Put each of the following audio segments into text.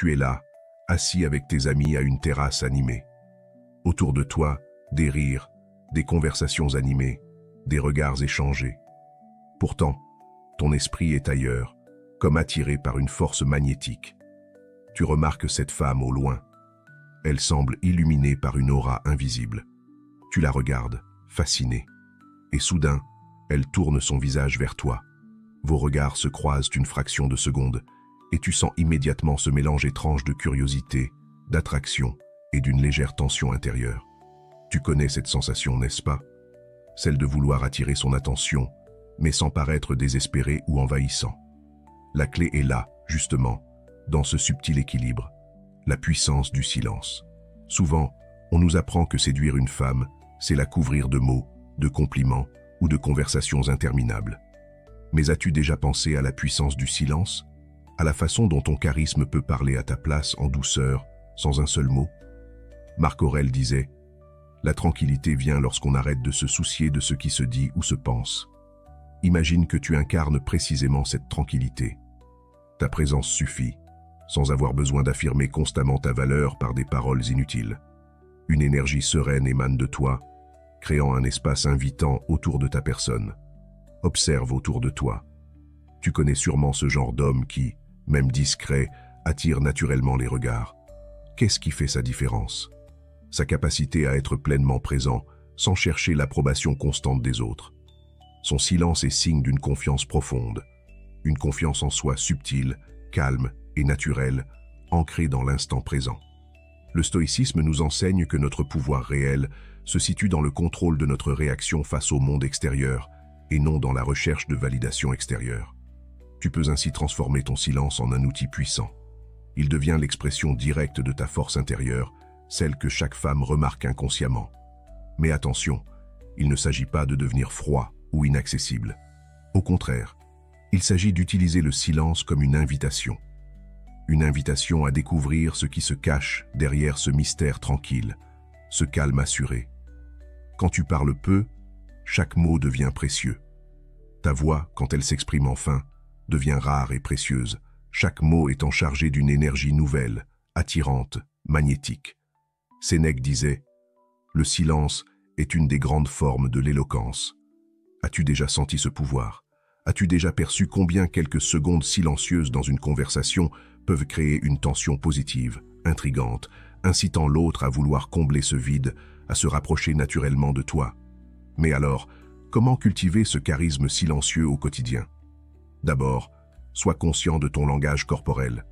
Tu es là, assis avec tes amis à une terrasse animée. Autour de toi, des rires, des conversations animées, des regards échangés. Pourtant, ton esprit est ailleurs, comme attiré par une force magnétique. Tu remarques cette femme au loin. Elle semble illuminée par une aura invisible. Tu la regardes, fasciné. Et soudain, elle tourne son visage vers toi. Vos regards se croisent une fraction de seconde, et tu sens immédiatement ce mélange étrange de curiosité, d'attraction et d'une légère tension intérieure. Tu connais cette sensation, n'est-ce pas? Celle de vouloir attirer son attention, mais sans paraître désespéré ou envahissant. La clé est là, justement, dans ce subtil équilibre, la puissance du silence. Souvent, on nous apprend que séduire une femme, c'est la couvrir de mots, de compliments ou de conversations interminables. Mais as-tu déjà pensé à la puissance du silence? À la façon dont ton charisme peut parler à ta place en douceur, sans un seul mot? Marc Aurèle disait « La tranquillité vient lorsqu'on arrête de se soucier de ce qui se dit ou se pense. » Imagine que tu incarnes précisément cette tranquillité. Ta présence suffit, sans avoir besoin d'affirmer constamment ta valeur par des paroles inutiles. Une énergie sereine émane de toi, créant un espace invitant autour de ta personne. Observe autour de toi. Tu connais sûrement ce genre d'homme qui, même discret, attire naturellement les regards. Qu'est-ce qui fait sa différence? Sa capacité à être pleinement présent, sans chercher l'approbation constante des autres. Son silence est signe d'une confiance profonde, une confiance en soi subtile, calme et naturelle, ancrée dans l'instant présent. Le stoïcisme nous enseigne que notre pouvoir réel se situe dans le contrôle de notre réaction face au monde extérieur et non dans la recherche de validation extérieure. Tu peux ainsi transformer ton silence en un outil puissant. Il devient l'expression directe de ta force intérieure, celle que chaque femme remarque inconsciemment. Mais attention, il ne s'agit pas de devenir froid ou inaccessible. Au contraire, il s'agit d'utiliser le silence comme une invitation. Une invitation à découvrir ce qui se cache derrière ce mystère tranquille, ce calme assuré. Quand tu parles peu, chaque mot devient précieux. Ta voix, quand elle s'exprime enfin, devient rare et précieuse, chaque mot étant chargé d'une énergie nouvelle, attirante, magnétique. Sénèque disait « Le silence est une des grandes formes de l'éloquence. » As-tu déjà senti ce pouvoir? As-tu déjà perçu combien quelques secondes silencieuses dans une conversation peuvent créer une tension positive, intrigante, incitant l'autre à vouloir combler ce vide, à se rapprocher naturellement de toi? Mais alors, comment cultiver ce charisme silencieux au quotidien? D'abord, sois conscient de ton langage corporel.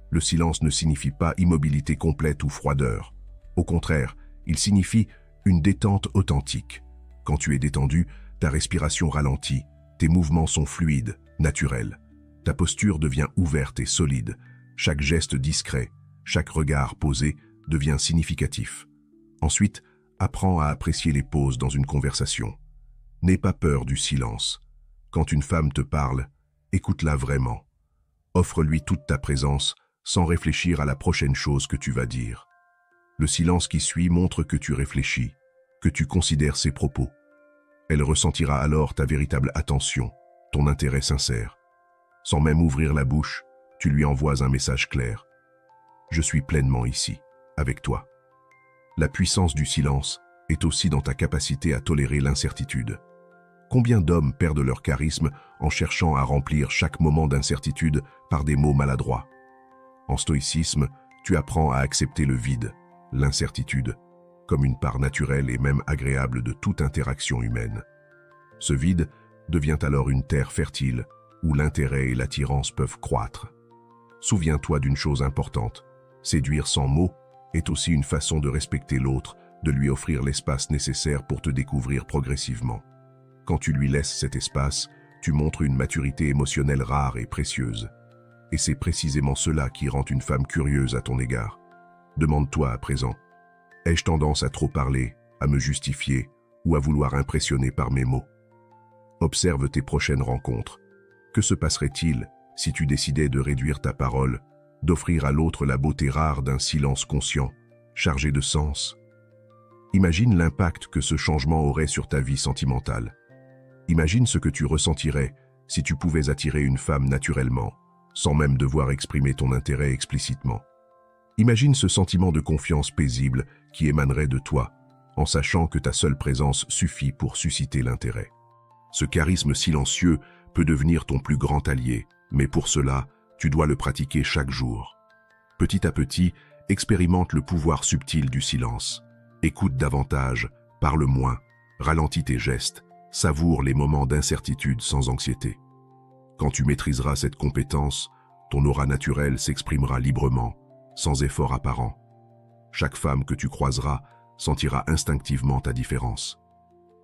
Le silence ne signifie pas immobilité complète ou froideur. Au contraire, il signifie une détente authentique. Quand tu es détendu, ta respiration ralentit, tes mouvements sont fluides, naturels. Ta posture devient ouverte et solide. Chaque geste discret, chaque regard posé devient significatif. Ensuite, apprends à apprécier les pauses dans une conversation. N'aie pas peur du silence. Quand une femme te parle, écoute-la vraiment. Offre-lui toute ta présence sans réfléchir à la prochaine chose que tu vas dire. Le silence qui suit montre que tu réfléchis, que tu considères ses propos. Elle ressentira alors ta véritable attention, ton intérêt sincère. Sans même ouvrir la bouche, tu lui envoies un message clair. Je suis pleinement ici, avec toi. La puissance du silence est aussi dans ta capacité à tolérer l'incertitude. Combien d'hommes perdent leur charisme en cherchant à remplir chaque moment d'incertitude par des mots maladroits? En stoïcisme, tu apprends à accepter le vide, l'incertitude, comme une part naturelle et même agréable de toute interaction humaine. Ce vide devient alors une terre fertile où l'intérêt et l'attirance peuvent croître. Souviens-toi d'une chose importante, séduire sans mots est aussi une façon de respecter l'autre, de lui offrir l'espace nécessaire pour te découvrir progressivement. Quand tu lui laisses cet espace, tu montres une maturité émotionnelle rare et précieuse. Et c'est précisément cela qui rend une femme curieuse à ton égard. Demande-toi à présent, ai-je tendance à trop parler, à me justifier ou à vouloir impressionner par mes mots? Observe tes prochaines rencontres. Que se passerait-il si tu décidais de réduire ta parole, d'offrir à l'autre la beauté rare d'un silence conscient, chargé de sens? Imagine l'impact que ce changement aurait sur ta vie sentimentale. Imagine ce que tu ressentirais si tu pouvais attirer une femme naturellement, sans même devoir exprimer ton intérêt explicitement. Imagine ce sentiment de confiance paisible qui émanerait de toi, en sachant que ta seule présence suffit pour susciter l'intérêt. Ce charisme silencieux peut devenir ton plus grand allié, mais pour cela, tu dois le pratiquer chaque jour. Petit à petit, expérimente le pouvoir subtil du silence. Écoute davantage, parle moins, ralentis tes gestes, savoure les moments d'incertitude sans anxiété. Quand tu maîtriseras cette compétence, ton aura naturelle s'exprimera librement, sans effort apparent. Chaque femme que tu croiseras sentira instinctivement ta différence.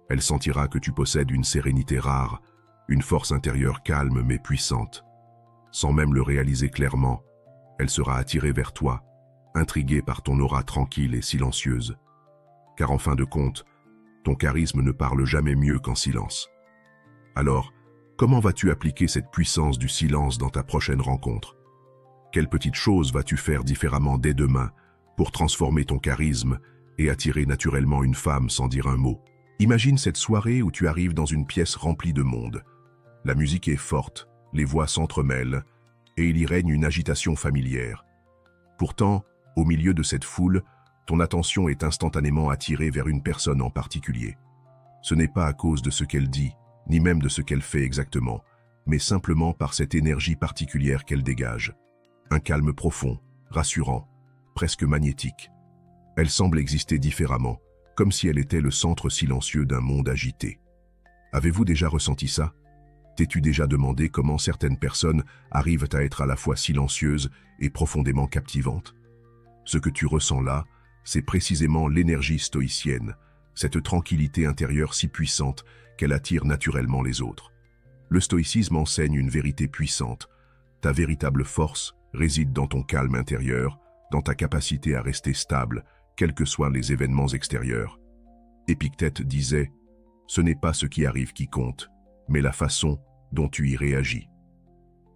Elle sentira que tu possèdes une sérénité rare, une force intérieure calme mais puissante. Sans même le réaliser clairement, elle sera attirée vers toi, intriguée par ton aura tranquille et silencieuse. Car en fin de compte, ton charisme ne parle jamais mieux qu'en silence. Alors, comment vas-tu appliquer cette puissance du silence dans ta prochaine rencontre? Quelle petite chose vas-tu faire différemment dès demain pour transformer ton charisme et attirer naturellement une femme sans dire un mot? Imagine cette soirée où tu arrives dans une pièce remplie de monde. La musique est forte, les voix s'entremêlent, et il y règne une agitation familière. Pourtant, au milieu de cette foule, ton attention est instantanément attirée vers une personne en particulier. Ce n'est pas à cause de ce qu'elle dit, ni même de ce qu'elle fait exactement, mais simplement par cette énergie particulière qu'elle dégage. Un calme profond, rassurant, presque magnétique. Elle semble exister différemment, comme si elle était le centre silencieux d'un monde agité. Avez-vous déjà ressenti ça? T'es-tu déjà demandé comment certaines personnes arrivent à être à la fois silencieuses et profondément captivantes? Ce que tu ressens là, c'est précisément l'énergie stoïcienne, cette tranquillité intérieure si puissante qu'elle attire naturellement les autres. Le stoïcisme enseigne une vérité puissante. Ta véritable force réside dans ton calme intérieur, dans ta capacité à rester stable, quels que soient les événements extérieurs. Épictète disait « Ce n'est pas ce qui arrive qui compte, mais la façon dont tu y réagis. »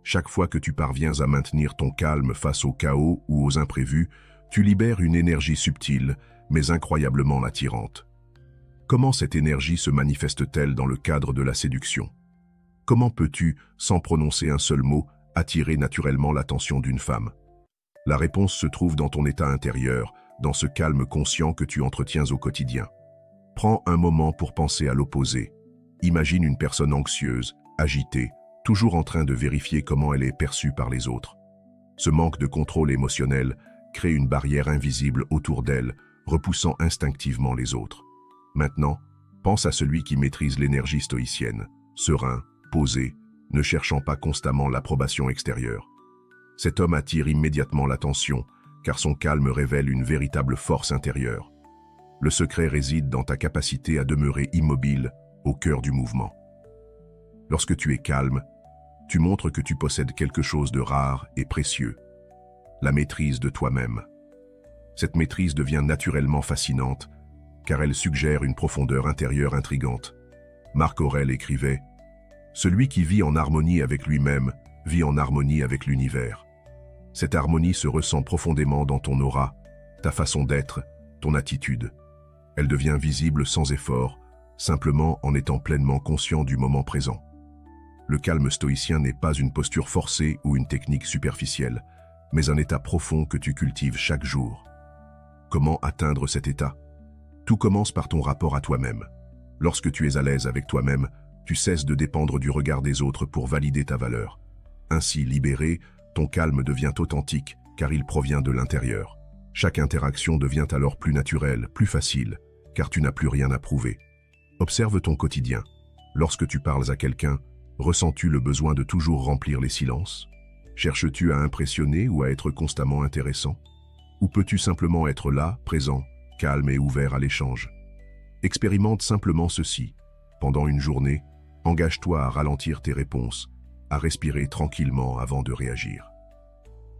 Chaque fois que tu parviens à maintenir ton calme face au chaos ou aux imprévus, tu libères une énergie subtile, mais incroyablement attirante. Comment cette énergie se manifeste-t-elle dans le cadre de la séduction? Comment peux-tu, sans prononcer un seul mot, attirer naturellement l'attention d'une femme? La réponse se trouve dans ton état intérieur, dans ce calme conscient que tu entretiens au quotidien. Prends un moment pour penser à l'opposé. Imagine une personne anxieuse, agitée, toujours en train de vérifier comment elle est perçue par les autres. Ce manque de contrôle émotionnel crée une barrière invisible autour d'elle, repoussant instinctivement les autres. Maintenant, pense à celui qui maîtrise l'énergie stoïcienne, serein, posé, ne cherchant pas constamment l'approbation extérieure. Cet homme attire immédiatement l'attention, car son calme révèle une véritable force intérieure. Le secret réside dans ta capacité à demeurer immobile, au cœur du mouvement. Lorsque tu es calme, tu montres que tu possèdes quelque chose de rare et précieux, la maîtrise de toi-même. Cette maîtrise devient naturellement fascinante, car elle suggère une profondeur intérieure intrigante. Marc Aurèle écrivait « Celui qui vit en harmonie avec lui-même vit en harmonie avec l'univers. » Cette harmonie se ressent profondément dans ton aura, ta façon d'être, ton attitude. Elle devient visible sans effort, simplement en étant pleinement conscient du moment présent. Le calme stoïcien n'est pas une posture forcée ou une technique superficielle, mais un état profond que tu cultives chaque jour. Comment atteindre cet état? Tout commence par ton rapport à toi-même. Lorsque tu es à l'aise avec toi-même, tu cesses de dépendre du regard des autres pour valider ta valeur. Ainsi libéré, ton calme devient authentique car il provient de l'intérieur. Chaque interaction devient alors plus naturelle, plus facile, car tu n'as plus rien à prouver. Observe ton quotidien. Lorsque tu parles à quelqu'un, ressens-tu le besoin de toujours remplir les silences? Cherches-tu à impressionner ou à être constamment intéressant? Ou peux-tu simplement être là, présent, calme et ouvert à l'échange? Expérimente simplement ceci. Pendant une journée, engage-toi à ralentir tes réponses, à respirer tranquillement avant de réagir.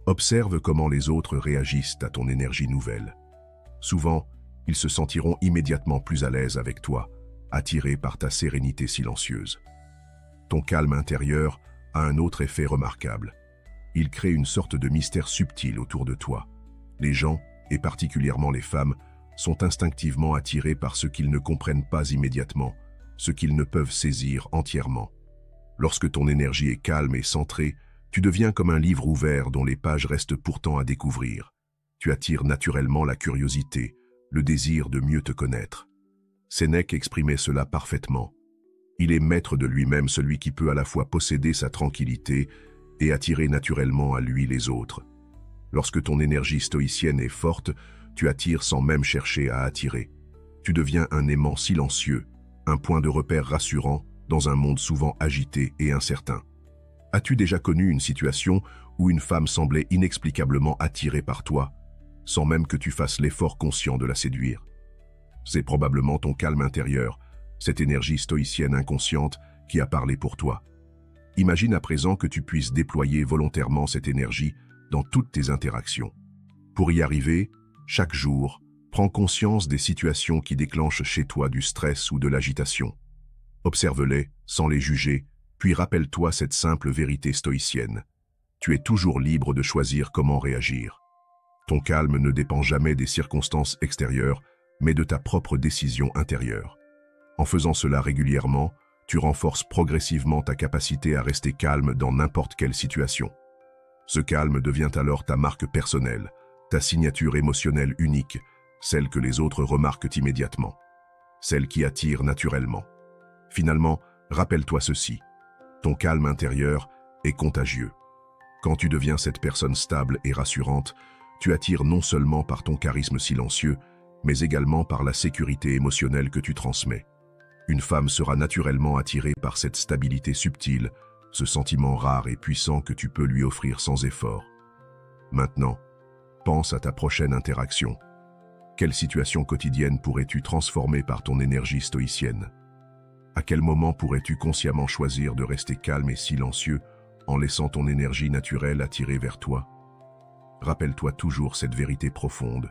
Observe comment les autres réagissent à ton énergie nouvelle. Souvent, ils se sentiront immédiatement plus à l'aise avec toi, attirés par ta sérénité silencieuse. Ton calme intérieur a un autre effet remarquable. Il crée une sorte de mystère subtil autour de toi. Les gens, et particulièrement les femmes, sont instinctivement attirés par ce qu'ils ne comprennent pas immédiatement, ce qu'ils ne peuvent saisir entièrement. Lorsque ton énergie est calme et centrée, tu deviens comme un livre ouvert dont les pages restent pourtant à découvrir. tu attires naturellement la curiosité, le désir de mieux te connaître. Sénèque exprimait cela parfaitement. Il est maître de lui-même, celui qui peut à la fois posséder sa tranquillité et attirer naturellement à lui les autres. Lorsque ton énergie stoïcienne est forte, tu attires sans même chercher à attirer. Tu deviens un aimant silencieux, un point de repère rassurant dans un monde souvent agité et incertain. As-tu déjà connu une situation où une femme semblait inexplicablement attirée par toi, sans même que tu fasses l'effort conscient de la séduire? C'est probablement ton calme intérieur, cette énergie stoïcienne inconsciente qui a parlé pour toi. Imagine à présent que tu puisses déployer volontairement cette énergie dans toutes tes interactions. Pour y arriver, chaque jour, prends conscience des situations qui déclenchent chez toi du stress ou de l'agitation. Observe-les sans les juger, puis rappelle-toi cette simple vérité stoïcienne. Tu es toujours libre de choisir comment réagir. Ton calme ne dépend jamais des circonstances extérieures, mais de ta propre décision intérieure. En faisant cela régulièrement, tu renforces progressivement ta capacité à rester calme dans n'importe quelle situation. Ce calme devient alors ta marque personnelle, ta signature émotionnelle unique, celle que les autres remarquent immédiatement, celle qui attire naturellement. Finalement, rappelle-toi ceci, ton calme intérieur est contagieux. Quand tu deviens cette personne stable et rassurante, tu attires non seulement par ton charisme silencieux, mais également par la sécurité émotionnelle que tu transmets. Une femme sera naturellement attirée par cette stabilité subtile, ce sentiment rare et puissant que tu peux lui offrir sans effort. Maintenant, pense à ta prochaine interaction. Quelle situation quotidienne pourrais-tu transformer par ton énergie stoïcienne? À quel moment pourrais-tu consciemment choisir de rester calme et silencieux en laissant ton énergie naturelle attirer vers toi? Rappelle-toi toujours cette vérité profonde.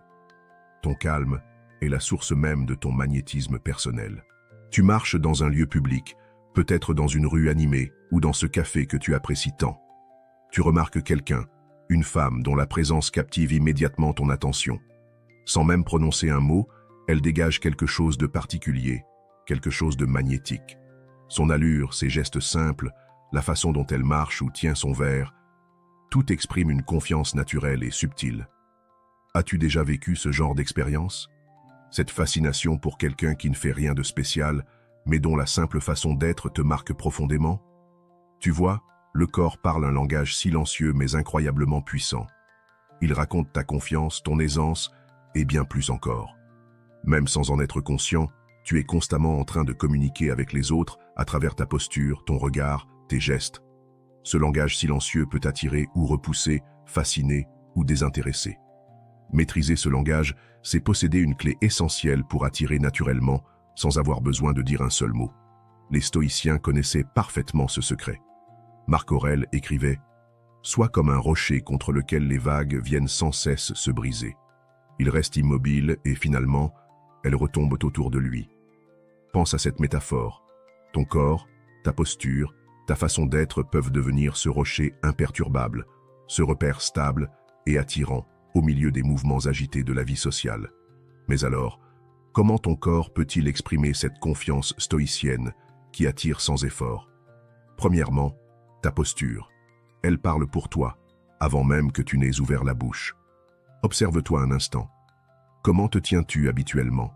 Ton calme est la source même de ton magnétisme personnel. Tu marches dans un lieu public, peut-être dans une rue animée ou dans ce café que tu apprécies tant. Tu remarques quelqu'un, une femme dont la présence captive immédiatement ton attention. Sans même prononcer un mot, elle dégage quelque chose de particulier, quelque chose de magnétique. Son allure, ses gestes simples, la façon dont elle marche ou tient son verre, tout exprime une confiance naturelle et subtile. As-tu déjà vécu ce genre d'expérience? Cette fascination pour quelqu'un qui ne fait rien de spécial, mais dont la simple façon d'être te marque profondément? Tu vois, le corps parle un langage silencieux mais incroyablement puissant. Il raconte ta confiance, ton aisance et bien plus encore. Même sans en être conscient, tu es constamment en train de communiquer avec les autres à travers ta posture, ton regard, tes gestes. Ce langage silencieux peut attirer ou repousser, fasciner ou désintéresser. Maîtriser ce langage, c'est posséder une clé essentielle pour attirer naturellement, sans avoir besoin de dire un seul mot. Les stoïciens connaissaient parfaitement ce secret. Marc Aurèle écrivait « Sois comme un rocher contre lequel les vagues viennent sans cesse se briser. Il reste immobile et finalement, elles retombent autour de lui. » Pense à cette métaphore. Ton corps, ta posture, ta façon d'être peuvent devenir ce rocher imperturbable, ce repère stable et attirant au milieu des mouvements agités de la vie sociale. Mais alors, comment ton corps peut-il exprimer cette confiance stoïcienne qui attire sans effort? Premièrement, ta posture. Elle parle pour toi, avant même que tu n'aies ouvert la bouche. Observe-toi un instant. Comment te tiens-tu habituellement?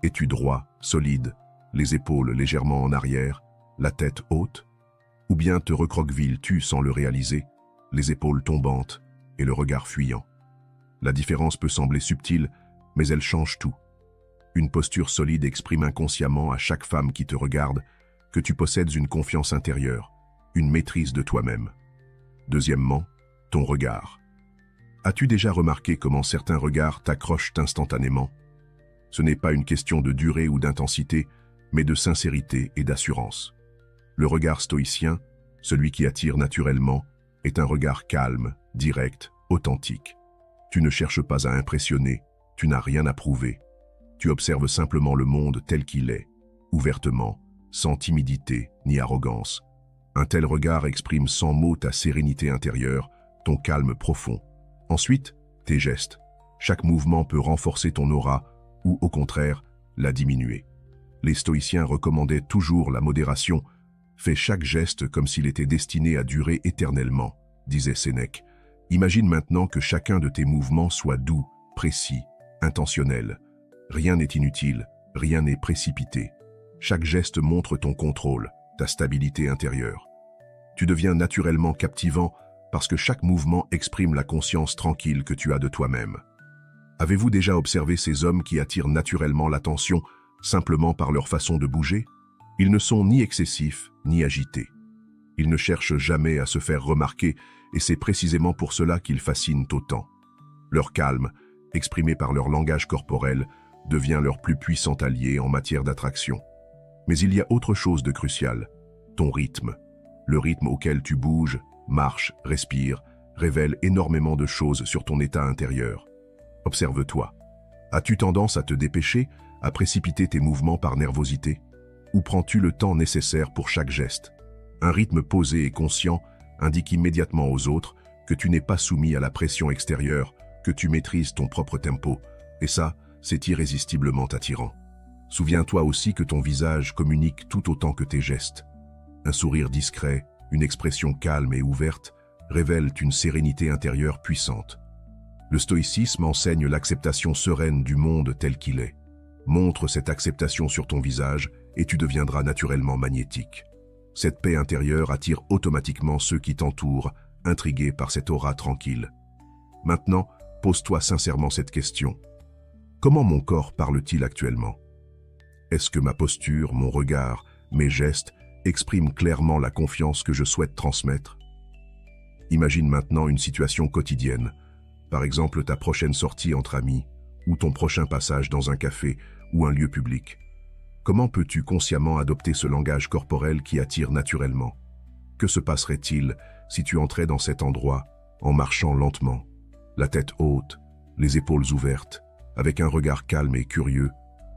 Es-tu droit, solide, les épaules légèrement en arrière, la tête haute? Ou bien te recroquevilles-tu sans le réaliser, les épaules tombantes et le regard fuyant? La différence peut sembler subtile, mais elle change tout. Une posture solide exprime inconsciemment à chaque femme qui te regarde que tu possèdes une confiance intérieure, une maîtrise de toi-même. Deuxièmement, ton regard. As-tu déjà remarqué comment certains regards t'accrochent instantanément? Ce n'est pas une question de durée ou d'intensité, mais de sincérité et d'assurance. Le regard stoïcien, celui qui attire naturellement, est un regard calme, direct, authentique. Tu ne cherches pas à impressionner, tu n'as rien à prouver. Tu observes simplement le monde tel qu'il est, ouvertement, sans timidité ni arrogance. Un tel regard exprime sans mots ta sérénité intérieure, ton calme profond. Ensuite, tes gestes. Chaque mouvement peut renforcer ton aura ou, au contraire, la diminuer. Les stoïciens recommandaient toujours la modération. Fais chaque geste comme s'il était destiné à durer éternellement, disait Sénèque. Imagine maintenant que chacun de tes mouvements soit doux, précis, intentionnel. Rien n'est inutile, rien n'est précipité. Chaque geste montre ton contrôle, ta stabilité intérieure. Tu deviens naturellement captivant parce que chaque mouvement exprime la conscience tranquille que tu as de toi-même. Avez-vous déjà observé ces hommes qui attirent naturellement l'attention simplement par leur façon de bouger? Ils ne sont ni excessifs, ni agités. Ils ne cherchent jamais à se faire remarquer et c'est précisément pour cela qu'ils fascinent autant. Leur calme, exprimé par leur langage corporel, devient leur plus puissant allié en matière d'attraction. Mais il y a autre chose de crucial, ton rythme. Le rythme auquel tu bouges, marches, respires, révèle énormément de choses sur ton état intérieur. Observe-toi. As-tu tendance à te dépêcher, à précipiter tes mouvements par nervosité? Ou prends-tu le temps nécessaire pour chaque geste? Un rythme posé et conscient indique immédiatement aux autres que tu n'es pas soumis à la pression extérieure, que tu maîtrises ton propre tempo. Et ça, c'est irrésistiblement attirant. Souviens-toi aussi que ton visage communique tout autant que tes gestes. Un sourire discret, une expression calme et ouverte révèlent une sérénité intérieure puissante. Le stoïcisme enseigne l'acceptation sereine du monde tel qu'il est. Montre cette acceptation sur ton visage et tu deviendras naturellement magnétique. Cette paix intérieure attire automatiquement ceux qui t'entourent, intrigués par cette aura tranquille. Maintenant, pose-toi sincèrement cette question. Comment mon corps parle-t-il actuellement? Est-ce que ma posture, mon regard, mes gestes expriment clairement la confiance que je souhaite transmettre? Imagine maintenant une situation quotidienne, par exemple ta prochaine sortie entre amis, ou ton prochain passage dans un café ou un lieu public. Comment peux-tu consciemment adopter ce langage corporel qui attire naturellement? Que se passerait-il si tu entrais dans cet endroit en marchant lentement, la tête haute, les épaules ouvertes, avec un regard calme et curieux,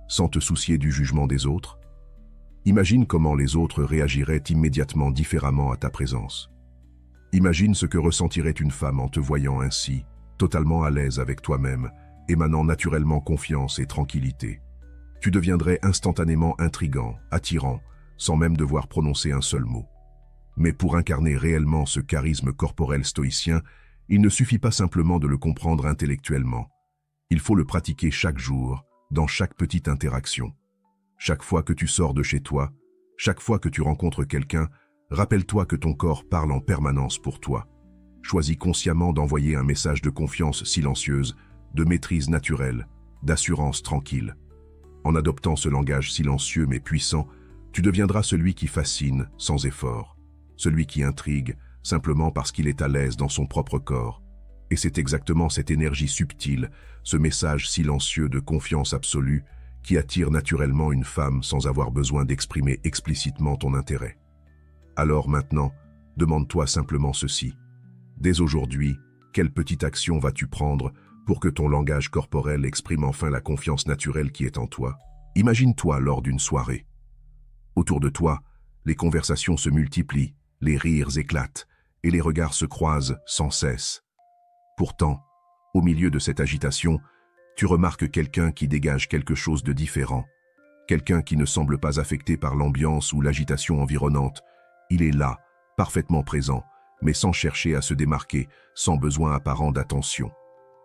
sans te soucier du jugement des autres? Imagine comment les autres réagiraient immédiatement différemment à ta présence. Imagine ce que ressentirait une femme en te voyant ainsi, totalement à l'aise avec toi-même, émanant naturellement confiance et tranquillité. Tu deviendrais instantanément intrigant, attirant, sans même devoir prononcer un seul mot. Mais pour incarner réellement ce charisme corporel stoïcien, il ne suffit pas simplement de le comprendre intellectuellement. Il faut le pratiquer chaque jour, dans chaque petite interaction. Chaque fois que tu sors de chez toi, chaque fois que tu rencontres quelqu'un, rappelle-toi que ton corps parle en permanence pour toi. Choisis consciemment d'envoyer un message de confiance silencieuse, de maîtrise naturelle, d'assurance tranquille. En adoptant ce langage silencieux mais puissant, tu deviendras celui qui fascine sans effort, celui qui intrigue simplement parce qu'il est à l'aise dans son propre corps. Et c'est exactement cette énergie subtile, ce message silencieux de confiance absolue, qui attire naturellement une femme sans avoir besoin d'exprimer explicitement ton intérêt. Alors maintenant, demande-toi simplement ceci. Dès aujourd'hui, quelle petite action vas-tu prendre pour que ton langage corporel exprime enfin la confiance naturelle qui est en toi? Imagine-toi lors d'une soirée. Autour de toi, les conversations se multiplient, les rires éclatent et les regards se croisent sans cesse. Pourtant, au milieu de cette agitation, tu remarques quelqu'un qui dégage quelque chose de différent. Quelqu'un qui ne semble pas affecté par l'ambiance ou l'agitation environnante. Il est là, parfaitement présent, mais sans chercher à se démarquer, sans besoin apparent d'attention.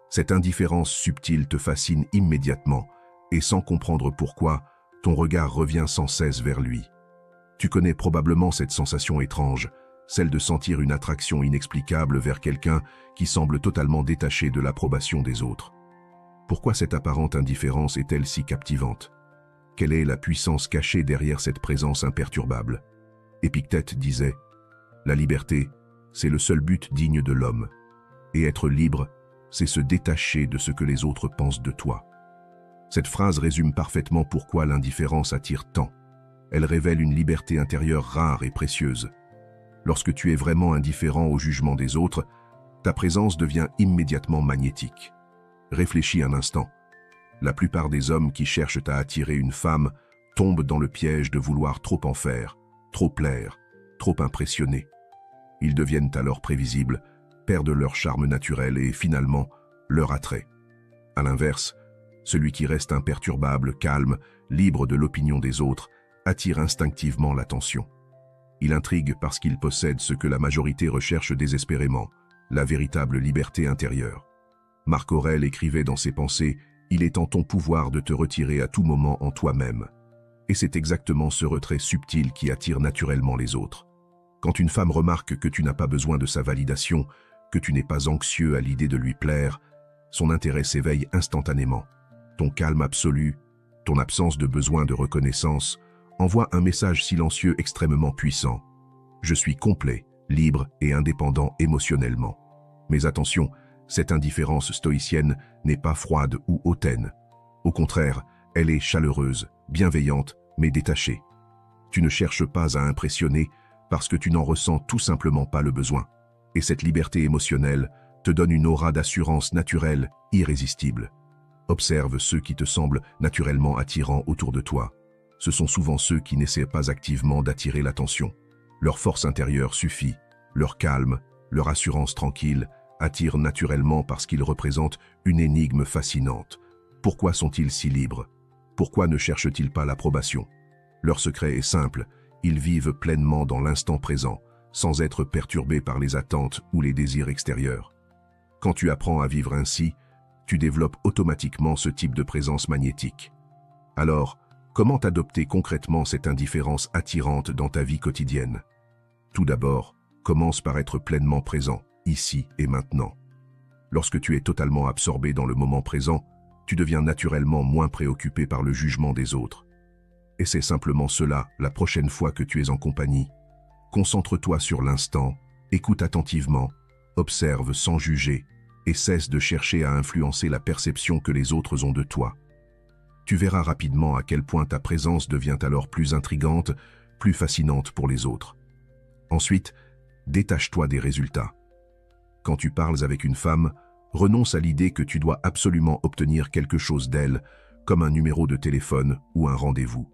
Cette indifférence subtile te fascine immédiatement, et sans comprendre pourquoi, ton regard revient sans cesse vers lui. Tu connais probablement cette sensation étrange, celle de sentir une attraction inexplicable vers quelqu'un qui semble totalement détaché de l'approbation des autres. Pourquoi cette apparente indifférence est-elle si captivante? Quelle est la puissance cachée derrière cette présence imperturbable? Épictète disait « La liberté, c'est le seul but digne de l'homme. Et être libre, c'est se détacher de ce que les autres pensent de toi. » Cette phrase résume parfaitement pourquoi l'indifférence attire tant. Elle révèle une liberté intérieure rare et précieuse. Lorsque tu es vraiment indifférent au jugement des autres, ta présence devient immédiatement magnétique. Réfléchis un instant. La plupart des hommes qui cherchent à attirer une femme tombent dans le piège de vouloir trop en faire, trop plaire, trop impressionner. Ils deviennent alors prévisibles, perdent leur charme naturel et finalement leur attrait. À l'inverse, celui qui reste imperturbable, calme, libre de l'opinion des autres, attire instinctivement l'attention. Il intrigue parce qu'il possède ce que la majorité recherche désespérément, la véritable liberté intérieure. Marc Aurèle écrivait dans ses pensées « Il est en ton pouvoir de te retirer à tout moment en toi-même ». Et c'est exactement ce retrait subtil qui attire naturellement les autres. Quand une femme remarque que tu n'as pas besoin de sa validation, que tu n'es pas anxieux à l'idée de lui plaire, son intérêt s'éveille instantanément. Ton calme absolu, ton absence de besoin de reconnaissance, envoie un message silencieux extrêmement puissant. Je suis complet, libre et indépendant émotionnellement. Mais attention, cette indifférence stoïcienne n'est pas froide ou hautaine. Au contraire, elle est chaleureuse, bienveillante, mais détachée. Tu ne cherches pas à impressionner parce que tu n'en ressens tout simplement pas le besoin. Et cette liberté émotionnelle te donne une aura d'assurance naturelle, irrésistible. Observe ceux qui te semblent naturellement attirants autour de toi. Ce sont souvent ceux qui n'essaient pas activement d'attirer l'attention. Leur force intérieure suffit, leur calme, leur assurance tranquille attirent naturellement parce qu'ils représentent une énigme fascinante. Pourquoi sont-ils si libres? Pourquoi ne cherchent-ils pas l'approbation? Leur secret est simple, ils vivent pleinement dans l'instant présent, sans être perturbés par les attentes ou les désirs extérieurs. Quand tu apprends à vivre ainsi, tu développes automatiquement ce type de présence magnétique. Alors, comment adopter concrètement cette indifférence attirante dans ta vie quotidienne? Tout d'abord, commence par être pleinement présent, ici et maintenant. Lorsque tu es totalement absorbé dans le moment présent, tu deviens naturellement moins préoccupé par le jugement des autres. Et c'est simplement cela la prochaine fois que tu es en compagnie. Concentre-toi sur l'instant, écoute attentivement, observe sans juger et cesse de chercher à influencer la perception que les autres ont de toi. Tu verras rapidement à quel point ta présence devient alors plus intrigante, plus fascinante pour les autres. Ensuite, détache-toi des résultats. Quand tu parles avec une femme, renonce à l'idée que tu dois absolument obtenir quelque chose d'elle, comme un numéro de téléphone ou un rendez-vous.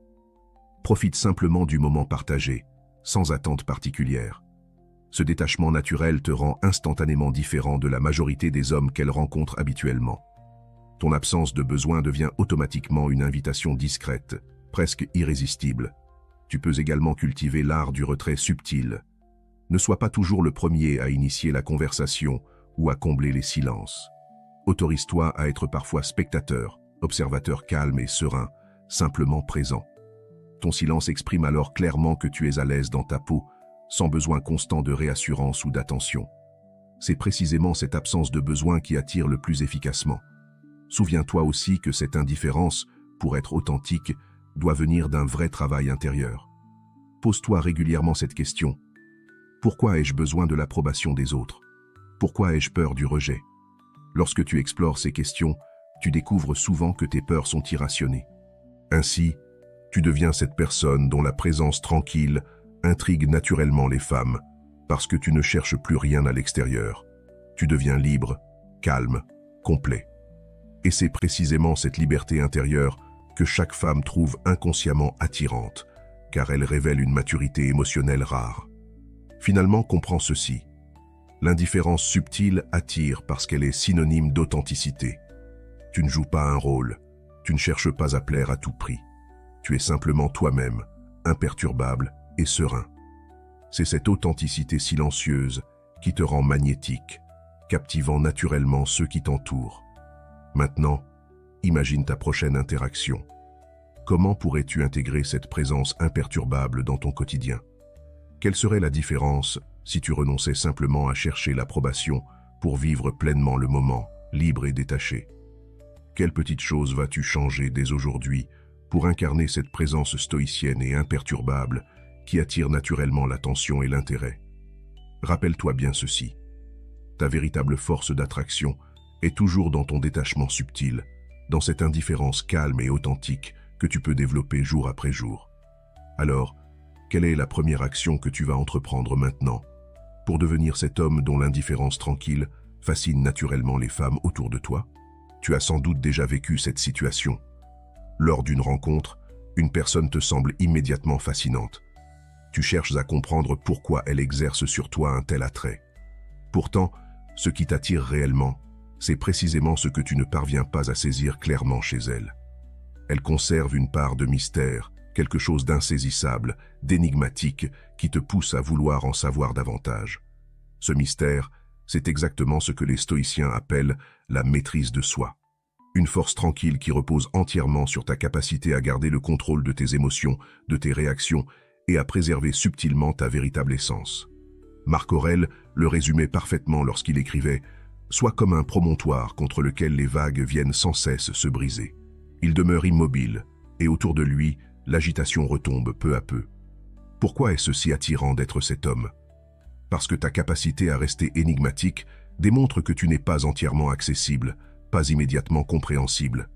Profite simplement du moment partagé, sans attente particulière. Ce détachement naturel te rend instantanément différent de la majorité des hommes qu'elle rencontre habituellement. Ton absence de besoin devient automatiquement une invitation discrète, presque irrésistible. Tu peux également cultiver l'art du retrait subtil. Ne sois pas toujours le premier à initier la conversation ou à combler les silences. Autorise-toi à être parfois spectateur, observateur calme et serein, simplement présent. Ton silence exprime alors clairement que tu es à l'aise dans ta peau, sans besoin constant de réassurance ou d'attention. C'est précisément cette absence de besoin qui attire le plus efficacement. Souviens-toi aussi que cette indifférence, pour être authentique, doit venir d'un vrai travail intérieur. Pose-toi régulièrement cette question. Pourquoi ai-je besoin de l'approbation des autres? Pourquoi ai-je peur du rejet? Lorsque tu explores ces questions, tu découvres souvent que tes peurs sont irrationnées. Ainsi, tu deviens cette personne dont la présence tranquille intrigue naturellement les femmes, parce que tu ne cherches plus rien à l'extérieur. Tu deviens libre, calme, complet. Et c'est précisément cette liberté intérieure que chaque femme trouve inconsciemment attirante, car elle révèle une maturité émotionnelle rare. Finalement, comprends ceci. L'indifférence subtile attire parce qu'elle est synonyme d'authenticité. Tu ne joues pas un rôle, tu ne cherches pas à plaire à tout prix. Tu es simplement toi-même, imperturbable et serein. C'est cette authenticité silencieuse qui te rend magnétique, captivant naturellement ceux qui t'entourent. Maintenant, imagine ta prochaine interaction. Comment pourrais-tu intégrer cette présence imperturbable dans ton quotidien? Quelle serait la différence si tu renonçais simplement à chercher l'approbation pour vivre pleinement le moment, libre et détaché? Quelle petite chose vas-tu changer dès aujourd'hui pour incarner cette présence stoïcienne et imperturbable qui attire naturellement l'attention et l'intérêt? Rappelle-toi bien ceci. Ta véritable force d'attraction est toujours dans ton détachement subtil, dans cette indifférence calme et authentique que tu peux développer jour après jour. Alors, quelle est la première action que tu vas entreprendre maintenant pour devenir cet homme dont l'indifférence tranquille fascine naturellement les femmes autour de toi? Tu as sans doute déjà vécu cette situation. Lors d'une rencontre, une personne te semble immédiatement fascinante. Tu cherches à comprendre pourquoi elle exerce sur toi un tel attrait. Pourtant, ce qui t'attire réellement, c'est précisément ce que tu ne parviens pas à saisir clairement chez elle. Elle conserve une part de mystère, quelque chose d'insaisissable, d'énigmatique, qui te pousse à vouloir en savoir davantage. Ce mystère, C'est exactement ce que les stoïciens appellent la maîtrise de soi. Une force tranquille qui repose entièrement sur ta capacité à garder le contrôle de tes émotions, de tes réactions et à préserver subtilement ta véritable essence. Marc Aurèle le résumait parfaitement lorsqu'il écrivait « Sois comme un promontoire contre lequel les vagues viennent sans cesse se briser. Il demeure immobile, et autour de lui, l'agitation retombe peu à peu. » Pourquoi est-ce si attirant d'être cet homme? Parce que ta capacité à rester énigmatique démontre que tu n'es pas entièrement accessible, pas immédiatement compréhensible.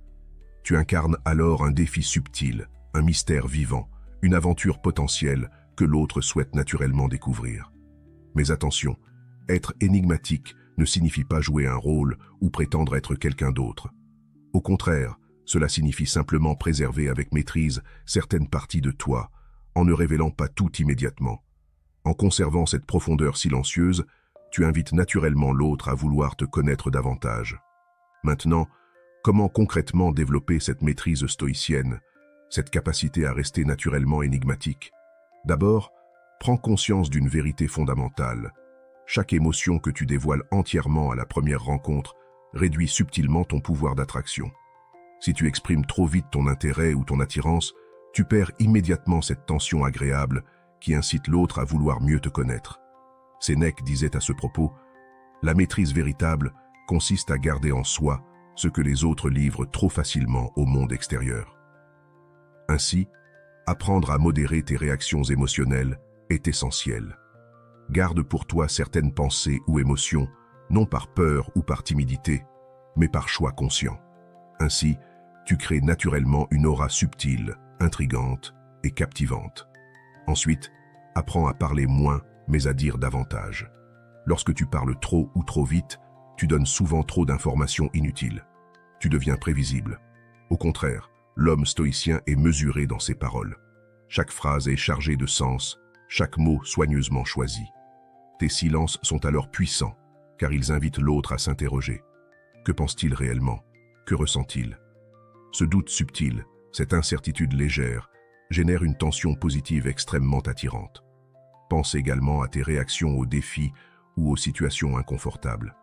Tu incarnes alors un défi subtil, un mystère vivant, une aventure potentielle que l'autre souhaite naturellement découvrir. Mais attention, être énigmatique ne signifie pas jouer un rôle ou prétendre être quelqu'un d'autre. Au contraire, cela signifie simplement préserver avec maîtrise certaines parties de toi, en ne révélant pas tout immédiatement. En conservant cette profondeur silencieuse, tu invites naturellement l'autre à vouloir te connaître davantage. Maintenant, comment concrètement développer cette maîtrise stoïcienne, cette capacité à rester naturellement énigmatique? D'abord, prends conscience d'une vérité fondamentale. Chaque émotion que tu dévoiles entièrement à la première rencontre réduit subtilement ton pouvoir d'attraction. Si tu exprimes trop vite ton intérêt ou ton attirance, tu perds immédiatement cette tension agréable qui incite l'autre à vouloir mieux te connaître. Sénèque disait à ce propos, « La maîtrise véritable consiste à garder en soi ce que les autres livrent trop facilement au monde extérieur. » Ainsi, apprendre à modérer tes réactions émotionnelles est essentiel. Garde pour toi certaines pensées ou émotions, non par peur ou par timidité, mais par choix conscient. Ainsi, tu crées naturellement une aura subtile, intrigante et captivante. Ensuite, apprends à parler moins, mais à dire davantage. Lorsque tu parles trop ou trop vite, tu donnes souvent trop d'informations inutiles. Tu deviens prévisible. Au contraire, l'homme stoïcien est mesuré dans ses paroles. Chaque phrase est chargée de sens, chaque mot soigneusement choisi. Tes silences sont alors puissants, car ils invitent l'autre à s'interroger. Que pense-t-il réellement? Que ressent-il? Ce doute subtil, cette incertitude légère, génère une tension positive extrêmement attirante. Pense également à tes réactions aux défis ou aux situations inconfortables.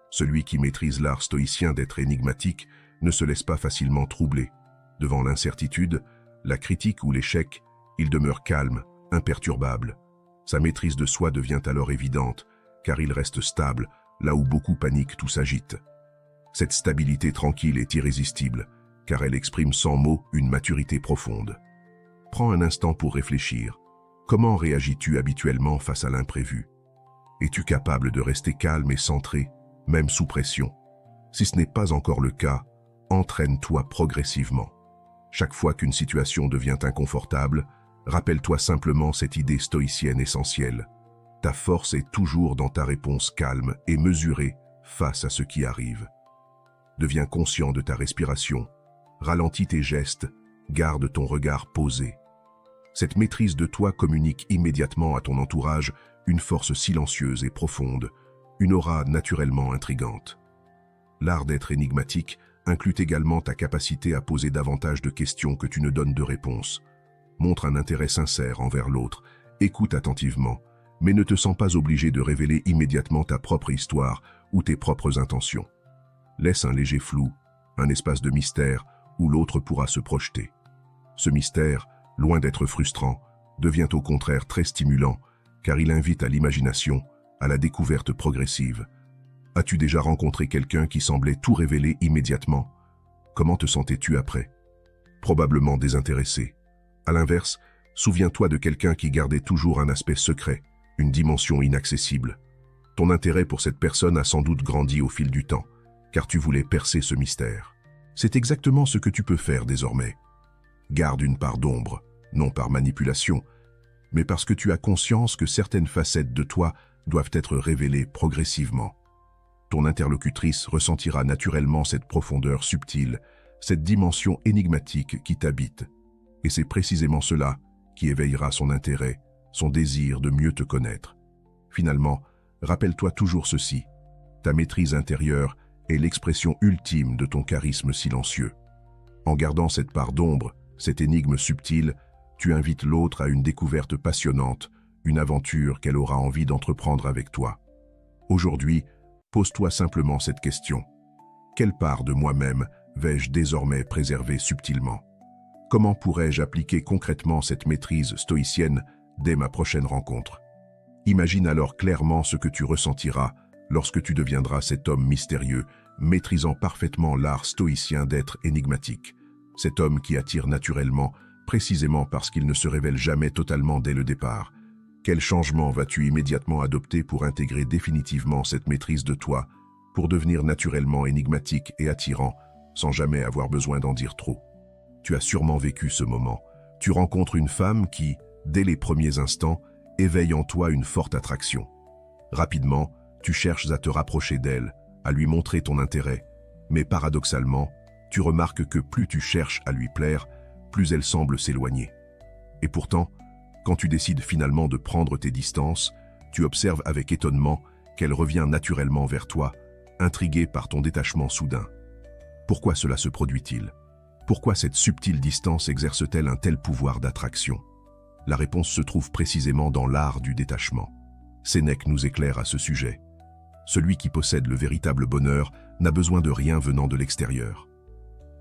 Celui qui maîtrise l'art stoïcien d'être énigmatique ne se laisse pas facilement troubler. Devant l'incertitude, la critique ou l'échec, il demeure calme, imperturbable. Sa maîtrise de soi devient alors évidente, car il reste stable, là où beaucoup paniquent, tout s'agite. Cette stabilité tranquille est irrésistible, car elle exprime sans mots une maturité profonde. Prends un instant pour réfléchir. Comment réagis-tu habituellement face à l'imprévu? Es-tu capable de rester calme et centré, même sous pression? Si ce n'est pas encore le cas, entraîne-toi progressivement. Chaque fois qu'une situation devient inconfortable, rappelle-toi simplement cette idée stoïcienne essentielle. Ta force est toujours dans ta réponse calme et mesurée face à ce qui arrive. Deviens conscient de ta respiration, ralentis tes gestes, garde ton regard posé. Cette maîtrise de toi communique immédiatement à ton entourage une force silencieuse et profonde, une aura naturellement intrigante. L'art d'être énigmatique inclut également ta capacité à poser davantage de questions que tu ne donnes de réponses. Montre un intérêt sincère envers l'autre, écoute attentivement, mais ne te sens pas obligé de révéler immédiatement ta propre histoire ou tes propres intentions. Laisse un léger flou, un espace de mystère où l'autre pourra se projeter. Ce mystère, loin d'être frustrant, devient au contraire très stimulant, car il invite à l'imagination, à la découverte progressive. As-tu déjà rencontré quelqu'un qui semblait tout révéler immédiatement? Comment te sentais-tu après? Probablement désintéressé. À l'inverse, souviens-toi de quelqu'un qui gardait toujours un aspect secret, une dimension inaccessible. Ton intérêt pour cette personne a sans doute grandi au fil du temps, car tu voulais percer ce mystère. C'est exactement ce que tu peux faire désormais. Garde une part d'ombre, non par manipulation, mais parce que tu as conscience que certaines facettes de toi doivent être révélées progressivement. Ton interlocutrice ressentira naturellement cette profondeur subtile, cette dimension énigmatique qui t'habite. Et c'est précisément cela qui éveillera son intérêt, son désir de mieux te connaître. Finalement, rappelle-toi toujours ceci. Ta maîtrise intérieure est l'expression ultime de ton charisme silencieux. En gardant cette part d'ombre, cette énigme subtile, tu invites l'autre à une découverte passionnante, une aventure qu'elle aura envie d'entreprendre avec toi. Aujourd'hui, pose-toi simplement cette question. Quelle part de moi-même vais-je désormais préserver subtilement? Comment pourrais-je appliquer concrètement cette maîtrise stoïcienne dès ma prochaine rencontre? Imagine alors clairement ce que tu ressentiras lorsque tu deviendras cet homme mystérieux, maîtrisant parfaitement l'art stoïcien d'être énigmatique. Cet homme qui attire naturellement, précisément parce qu'il ne se révèle jamais totalement dès le départ. Quel changement vas-tu immédiatement adopter pour intégrer définitivement cette maîtrise de toi, pour devenir naturellement énigmatique et attirant, sans jamais avoir besoin d'en dire trop? Tu as sûrement vécu ce moment. Tu rencontres une femme qui, dès les premiers instants, éveille en toi une forte attraction. Rapidement, tu cherches à te rapprocher d'elle, à lui montrer ton intérêt, mais paradoxalement, tu remarques que plus tu cherches à lui plaire, plus elle semble s'éloigner. Et pourtant, quand tu décides finalement de prendre tes distances, tu observes avec étonnement qu'elle revient naturellement vers toi, intriguée par ton détachement soudain. Pourquoi cela se produit-il? Pourquoi cette subtile distance exerce-t-elle un tel pouvoir d'attraction? La réponse se trouve précisément dans l'art du détachement. Sénèque nous éclaire à ce sujet. Celui qui possède le véritable bonheur n'a besoin de rien venant de l'extérieur.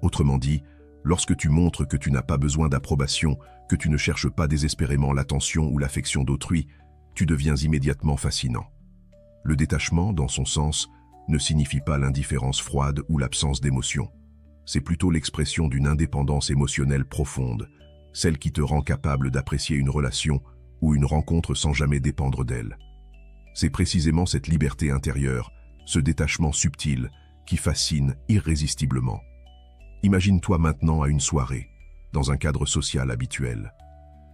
Autrement dit, lorsque tu montres que tu n'as pas besoin d'approbation, que tu ne cherches pas désespérément l'attention ou l'affection d'autrui, tu deviens immédiatement fascinant. Le détachement, dans son sens, ne signifie pas l'indifférence froide ou l'absence d'émotion. C'est plutôt l'expression d'une indépendance émotionnelle profonde, celle qui te rend capable d'apprécier une relation ou une rencontre sans jamais dépendre d'elle. C'est précisément cette liberté intérieure, ce détachement subtil, qui fascine irrésistiblement. Imagine-toi maintenant à une soirée, dans un cadre social habituel.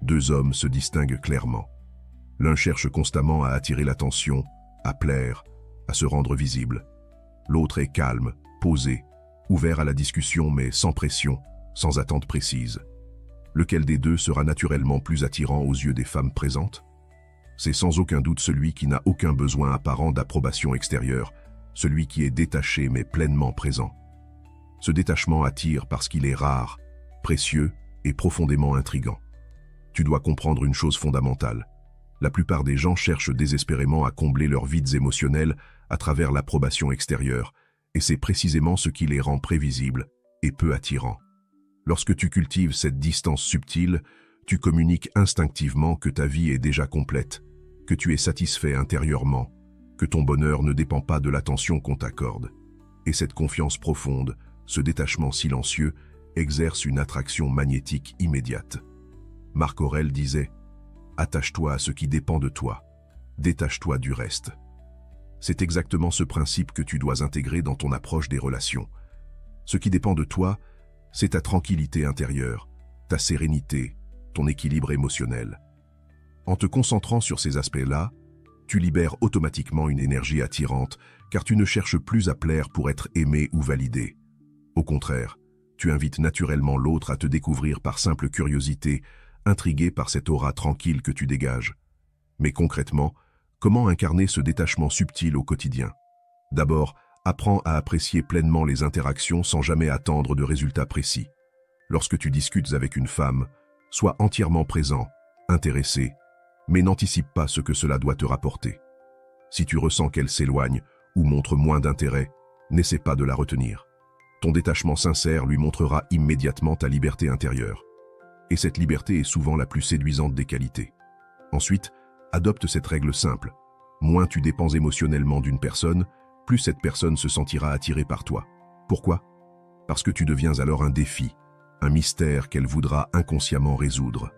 Deux hommes se distinguent clairement. L'un cherche constamment à attirer l'attention, à plaire, à se rendre visible. L'autre est calme, posé, ouvert à la discussion mais sans pression, sans attente précise. Lequel des deux sera naturellement plus attirant aux yeux des femmes présentes? C'est sans aucun doute celui qui n'a aucun besoin apparent d'approbation extérieure, celui qui est détaché mais pleinement présent. Ce détachement attire parce qu'il est rare, précieux et profondément intrigant. Tu dois comprendre une chose fondamentale. La plupart des gens cherchent désespérément à combler leurs vides émotionnels à travers l'approbation extérieure, et c'est précisément ce qui les rend prévisibles et peu attirants. Lorsque tu cultives cette distance subtile, tu communiques instinctivement que ta vie est déjà complète, que tu es satisfait intérieurement, que ton bonheur ne dépend pas de l'attention qu'on t'accorde. Et cette confiance profonde, ce détachement silencieux, exerce une attraction magnétique immédiate. Marc Aurèle disait « Attache-toi à ce qui dépend de toi, détache-toi du reste ». C'est exactement ce principe que tu dois intégrer dans ton approche des relations. Ce qui dépend de toi, c'est ta tranquillité intérieure, ta sérénité, ton équilibre émotionnel. En te concentrant sur ces aspects-là, tu libères automatiquement une énergie attirante, car tu ne cherches plus à plaire pour être aimé ou validé. Au contraire, tu invites naturellement l'autre à te découvrir par simple curiosité, intrigué par cette aura tranquille que tu dégages. Mais concrètement, comment incarner ce détachement subtil au quotidien? D'abord, apprends à apprécier pleinement les interactions sans jamais attendre de résultats précis. Lorsque tu discutes avec une femme, sois entièrement présent, intéressé, mais n'anticipe pas ce que cela doit te rapporter. Si tu ressens qu'elle s'éloigne ou montre moins d'intérêt, n'essaie pas de la retenir. Ton détachement sincère lui montrera immédiatement ta liberté intérieure. Et cette liberté est souvent la plus séduisante des qualités. Ensuite, adopte cette règle simple. Moins tu dépends émotionnellement d'une personne, plus cette personne se sentira attirée par toi. Pourquoi? Parce que tu deviens alors un défi, un mystère qu'elle voudra inconsciemment résoudre.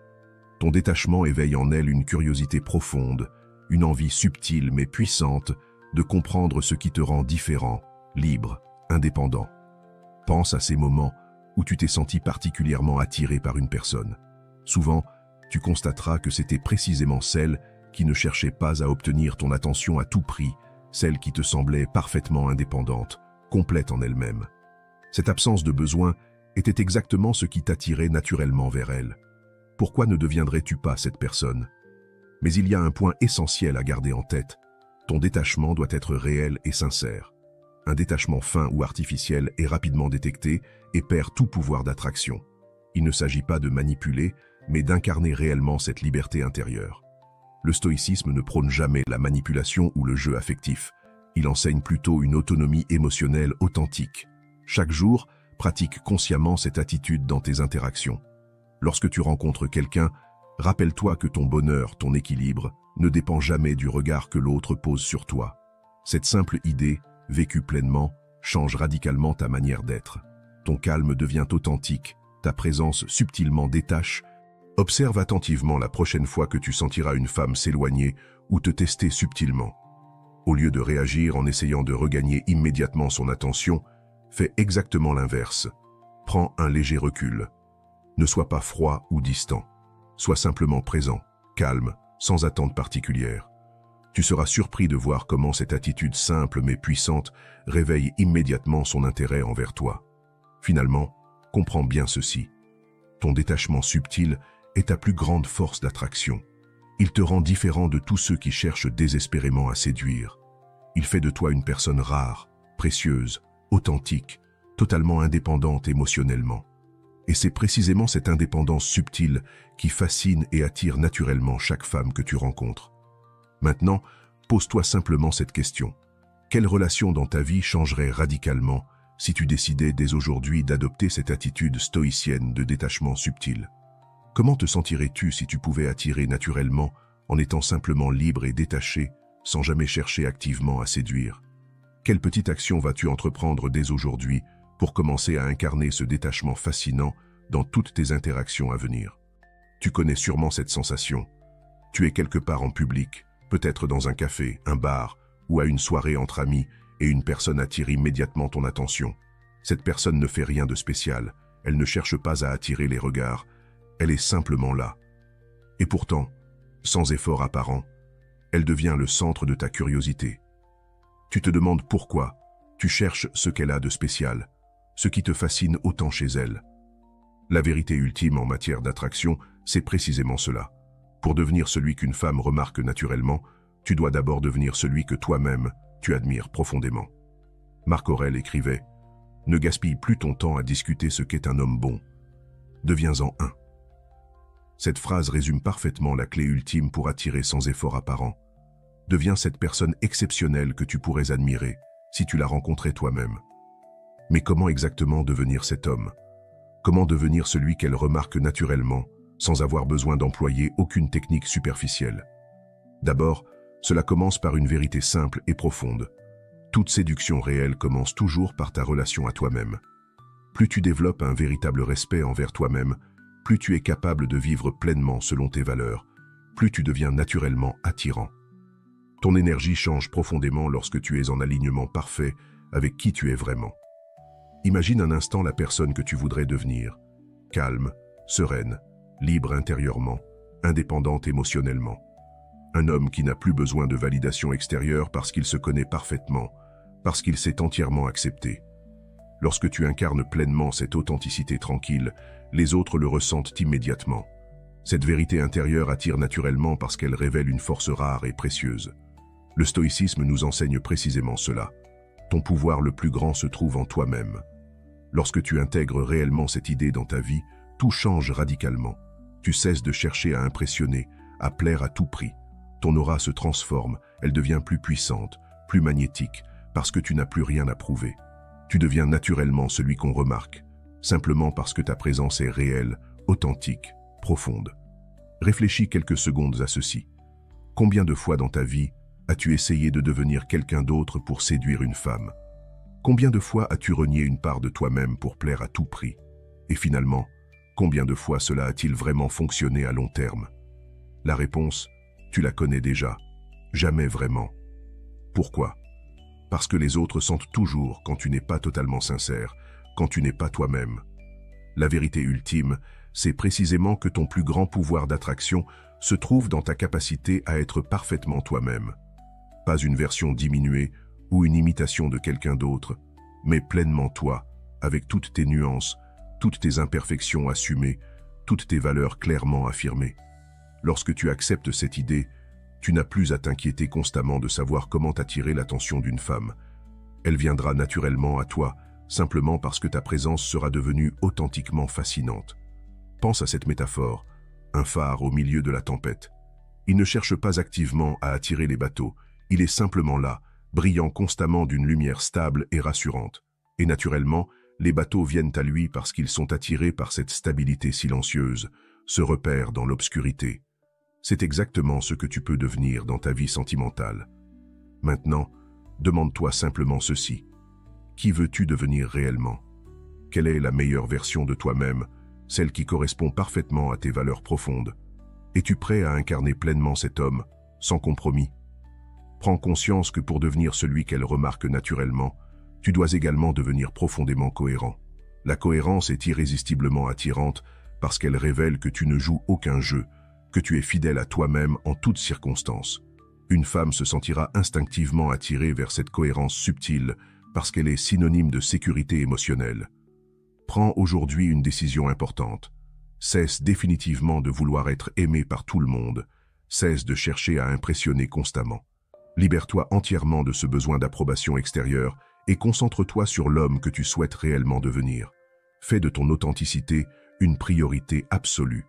Ton détachement éveille en elle une curiosité profonde, une envie subtile mais puissante de comprendre ce qui te rend différent, libre, indépendant. Pense à ces moments où tu t'es senti particulièrement attiré par une personne. Souvent, tu constateras que c'était précisément celle qui ne cherchait pas à obtenir ton attention à tout prix, celle qui te semblait parfaitement indépendante, complète en elle-même. Cette absence de besoin était exactement ce qui t'attirait naturellement vers elle. Pourquoi ne deviendrais-tu pas cette personne? Mais il y a un point essentiel à garder en tête. Ton détachement doit être réel et sincère. Un détachement fin ou artificiel est rapidement détecté et perd tout pouvoir d'attraction. Il ne s'agit pas de manipuler, mais d'incarner réellement cette liberté intérieure. Le stoïcisme ne prône jamais la manipulation ou le jeu affectif, Il enseigne plutôt une autonomie émotionnelle authentique. Chaque jour, pratique consciemment cette attitude dans tes interactions. Lorsque tu rencontres quelqu'un, rappelle-toi que ton bonheur, ton équilibre, ne dépend jamais du regard que l'autre pose sur toi. Cette simple idée, vécue pleinement, change radicalement ta manière d'être. Ton calme devient authentique, ta présence subtilement détache. Observe attentivement la prochaine fois que tu sentiras une femme s'éloigner ou te tester subtilement. Au lieu de réagir en essayant de regagner immédiatement son attention, fais exactement l'inverse. Prends un léger recul. Ne sois pas froid ou distant. Sois simplement présent, calme, sans attente particulière. Tu seras surpris de voir comment cette attitude simple mais puissante réveille immédiatement son intérêt envers toi. Finalement, comprends bien ceci. Ton détachement subtil est ta plus grande force d'attraction. Il te rend différent de tous ceux qui cherchent désespérément à séduire. Il fait de toi une personne rare, précieuse, authentique, totalement indépendante émotionnellement. Et c'est précisément cette indépendance subtile qui fascine et attire naturellement chaque femme que tu rencontres. Maintenant, pose-toi simplement cette question. Quelle relation dans ta vie changerait radicalement si tu décidais dès aujourd'hui d'adopter cette attitude stoïcienne de détachement subtil? Comment te sentirais-tu si tu pouvais attirer naturellement en étant simplement libre et détaché, sans jamais chercher activement à séduire? Quelle petite action vas-tu entreprendre dès aujourd'hui pour commencer à incarner ce détachement fascinant dans toutes tes interactions à venir? Tu connais sûrement cette sensation. Tu es quelque part en public, peut-être dans un café, un bar ou à une soirée entre amis, et une personne attire immédiatement ton attention. Cette personne ne fait rien de spécial, elle ne cherche pas à attirer les regards, elle est simplement là. Et pourtant, sans effort apparent, elle devient le centre de ta curiosité. Tu te demandes pourquoi, tu cherches ce qu'elle a de spécial, ce qui te fascine autant chez elle. La vérité ultime en matière d'attraction, c'est précisément cela. Pour devenir celui qu'une femme remarque naturellement, tu dois d'abord devenir celui que toi-même, tu admires profondément. Marc Aurèle écrivait « Ne gaspille plus ton temps à discuter ce qu'est un homme bon. Deviens-en un ». Cette phrase résume parfaitement la clé ultime pour attirer sans effort apparent. Deviens cette personne exceptionnelle que tu pourrais admirer si tu la rencontrais toi-même. Mais comment exactement devenir cet homme? Comment devenir celui qu'elle remarque naturellement, sans avoir besoin d'employer aucune technique superficielle? D'abord, cela commence par une vérité simple et profonde. Toute séduction réelle commence toujours par ta relation à toi-même. Plus tu développes un véritable respect envers toi-même, plus tu es capable de vivre pleinement selon tes valeurs, plus tu deviens naturellement attirant. Ton énergie change profondément lorsque tu es en alignement parfait avec qui tu es vraiment. Imagine un instant la personne que tu voudrais devenir, calme, sereine, libre intérieurement, indépendante émotionnellement. Un homme qui n'a plus besoin de validation extérieure parce qu'il se connaît parfaitement, parce qu'il s'est entièrement accepté. Lorsque tu incarnes pleinement cette authenticité tranquille, les autres le ressentent immédiatement. Cette vérité intérieure attire naturellement parce qu'elle révèle une force rare et précieuse. Le stoïcisme nous enseigne précisément cela. Ton pouvoir le plus grand se trouve en toi-même. Lorsque tu intègres réellement cette idée dans ta vie, tout change radicalement. Tu cesses de chercher à impressionner, à plaire à tout prix. Ton aura se transforme, elle devient plus puissante, plus magnétique, parce que tu n'as plus rien à prouver. Tu deviens naturellement celui qu'on remarque, simplement parce que ta présence est réelle, authentique, profonde. Réfléchis quelques secondes à ceci. Combien de fois dans ta vie as-tu essayé de devenir quelqu'un d'autre pour séduire une femme? Combien de fois as-tu renié une part de toi-même pour plaire à tout prix? Et finalement, combien de fois cela a-t-il vraiment fonctionné à long terme? La réponse, tu la connais déjà. Jamais vraiment. Pourquoi? Parce que les autres sentent toujours quand tu n'es pas totalement sincère, quand tu n'es pas toi-même. La vérité ultime, c'est précisément que ton plus grand pouvoir d'attraction se trouve dans ta capacité à être parfaitement toi-même. Pas une version diminuée ou une imitation de quelqu'un d'autre, mais pleinement toi, avec toutes tes nuances, toutes tes imperfections assumées, toutes tes valeurs clairement affirmées. Lorsque tu acceptes cette idée, tu n'as plus à t'inquiéter constamment de savoir comment attirer l'attention d'une femme. Elle viendra naturellement à toi, simplement parce que ta présence sera devenue authentiquement fascinante. Pense à cette métaphore, un phare au milieu de la tempête. Il ne cherche pas activement à attirer les bateaux, il est simplement là, brillant constamment d'une lumière stable et rassurante. Et naturellement, les bateaux viennent à lui parce qu'ils sont attirés par cette stabilité silencieuse, ce repère dans l'obscurité. C'est exactement ce que tu peux devenir dans ta vie sentimentale. Maintenant, demande-toi simplement ceci. Qui veux-tu devenir réellement? Quelle est la meilleure version de toi-même, celle qui correspond parfaitement à tes valeurs profondes? Es-tu prêt à incarner pleinement cet homme, sans compromis? Prends conscience que pour devenir celui qu'elle remarque naturellement, tu dois également devenir profondément cohérent. La cohérence est irrésistiblement attirante parce qu'elle révèle que tu ne joues aucun jeu, que tu es fidèle à toi-même en toutes circonstances. Une femme se sentira instinctivement attirée vers cette cohérence subtile parce qu'elle est synonyme de sécurité émotionnelle. Prends aujourd'hui une décision importante. Cesse définitivement de vouloir être aimé par tout le monde. Cesse de chercher à impressionner constamment. Libère-toi entièrement de ce besoin d'approbation extérieure et concentre-toi sur l'homme que tu souhaites réellement devenir. Fais de ton authenticité une priorité absolue.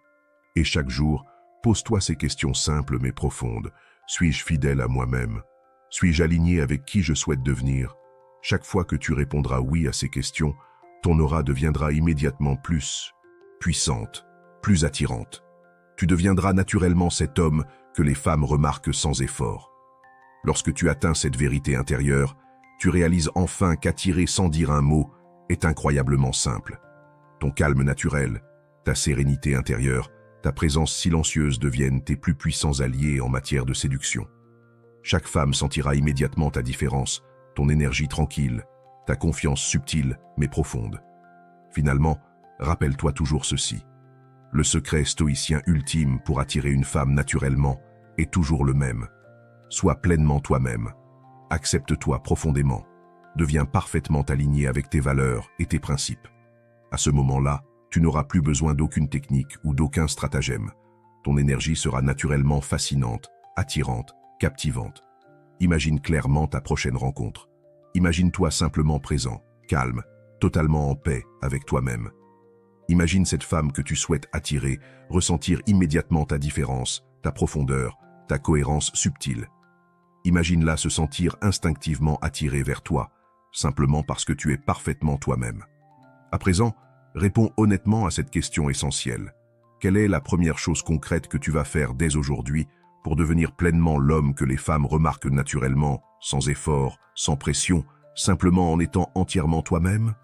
Et chaque jour, pose-toi ces questions simples mais profondes. Suis-je fidèle à moi-même? Suis-je aligné avec qui je souhaite devenir? Chaque fois que tu répondras oui à ces questions, ton aura deviendra immédiatement plus puissante, plus attirante. Tu deviendras naturellement cet homme que les femmes remarquent sans effort. Lorsque tu atteins cette vérité intérieure, tu réalises enfin qu'attirer sans dire un mot est incroyablement simple. Ton calme naturel, ta sérénité intérieure, ta présence silencieuse deviennent tes plus puissants alliés en matière de séduction. Chaque femme sentira immédiatement ta différence, ton énergie tranquille, ta confiance subtile mais profonde. Finalement, rappelle-toi toujours ceci. Le secret stoïcien ultime pour attirer une femme naturellement est toujours le même. Sois pleinement toi-même. Accepte-toi profondément. Deviens parfaitement aligné avec tes valeurs et tes principes. À ce moment-là, tu n'auras plus besoin d'aucune technique ou d'aucun stratagème. Ton énergie sera naturellement fascinante, attirante, captivante. Imagine clairement ta prochaine rencontre. Imagine-toi simplement présent, calme, totalement en paix avec toi-même. Imagine cette femme que tu souhaites attirer, ressentir immédiatement ta différence, ta profondeur, ta cohérence subtile. Imagine-la se sentir instinctivement attirée vers toi, simplement parce que tu es parfaitement toi-même. À présent, réponds honnêtement à cette question essentielle. Quelle est la première chose concrète que tu vas faire dès aujourd'hui pour devenir pleinement l'homme que les femmes remarquent naturellement, sans effort, sans pression, simplement en étant entièrement toi-même?